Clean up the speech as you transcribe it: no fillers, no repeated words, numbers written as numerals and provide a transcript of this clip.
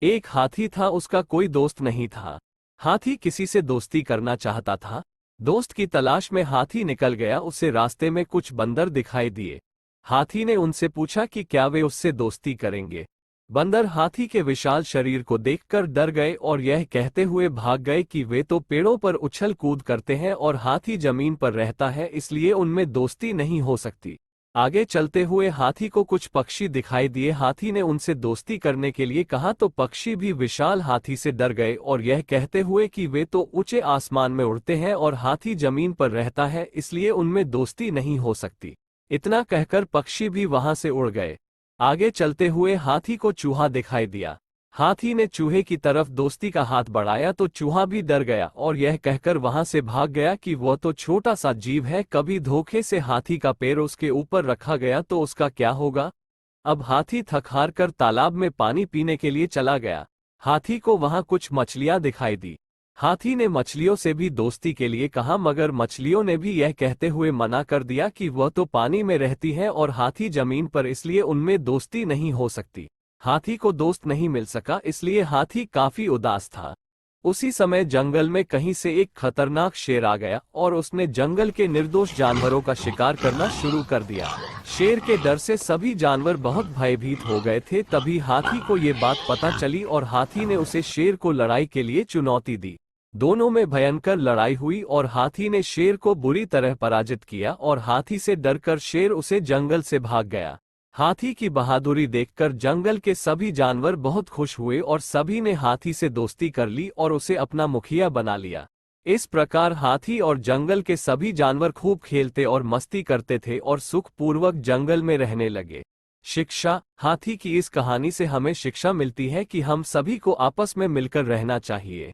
एक हाथी था, उसका कोई दोस्त नहीं था। हाथी किसी से दोस्ती करना चाहता था। दोस्त की तलाश में हाथी निकल गया। उसे रास्ते में कुछ बंदर दिखाई दिए। हाथी ने उनसे पूछा कि क्या वे उससे दोस्ती करेंगे। बंदर हाथी के विशाल शरीर को देखकर डर गए और यह कहते हुए भाग गए कि वे तो पेड़ों पर उछल कूद करते हैं और हाथी जमीन पर रहता है, इसलिए उनमें दोस्ती नहीं हो सकती। आगे चलते हुए हाथी को कुछ पक्षी दिखाई दिए। हाथी ने उनसे दोस्ती करने के लिए कहा तो पक्षी भी विशाल हाथी से डर गए और यह कहते हुए कि वे तो ऊंचे आसमान में उड़ते हैं और हाथी जमीन पर रहता है, इसलिए उनमें दोस्ती नहीं हो सकती। इतना कहकर पक्षी भी वहां से उड़ गए। आगे चलते हुए हाथी को चूहा दिखाई दिया। हाथी ने चूहे की तरफ दोस्ती का हाथ बढ़ाया तो चूहा भी डर गया और यह कहकर वहां से भाग गया कि वह तो छोटा सा जीव है, कभी धोखे से हाथी का पैर उसके ऊपर रखा गया तो उसका क्या होगा। अब हाथी थक हार कर तालाब में पानी पीने के लिए चला गया। हाथी को वहां कुछ मछलियां दिखाई दी। हाथी ने मछलियों से भी दोस्ती के लिए कहा, मगर मछलियों ने भी यह कहते हुए मना कर दिया कि वह तो पानी में रहती हैं और हाथी जमीन पर, इसलिए उनमें दोस्ती नहीं हो सकती। हाथी को दोस्त नहीं मिल सका, इसलिए हाथी काफी उदास था। उसी समय जंगल में कहीं से एक खतरनाक शेर आ गया और उसने जंगल के निर्दोष जानवरों का शिकार करना शुरू कर दिया। शेर के डर से सभी जानवर बहुत भयभीत हो गए थे। तभी हाथी को ये बात पता चली और हाथी ने उसे शेर को लड़ाई के लिए चुनौती दी। दोनों में भयंकर लड़ाई हुई और हाथी ने शेर को बुरी तरह पराजित किया और हाथी से डरकर शेर उसे जंगल से भाग गया। हाथी की बहादुरी देखकर जंगल के सभी जानवर बहुत खुश हुए और सभी ने हाथी से दोस्ती कर ली और उसे अपना मुखिया बना लिया। इस प्रकार हाथी और जंगल के सभी जानवर खूब खेलते और मस्ती करते थे और सुखपूर्वक जंगल में रहने लगे। शिक्षा। हाथी की इस कहानी से हमें शिक्षा मिलती है कि हम सभी को आपस में मिलकर रहना चाहिए।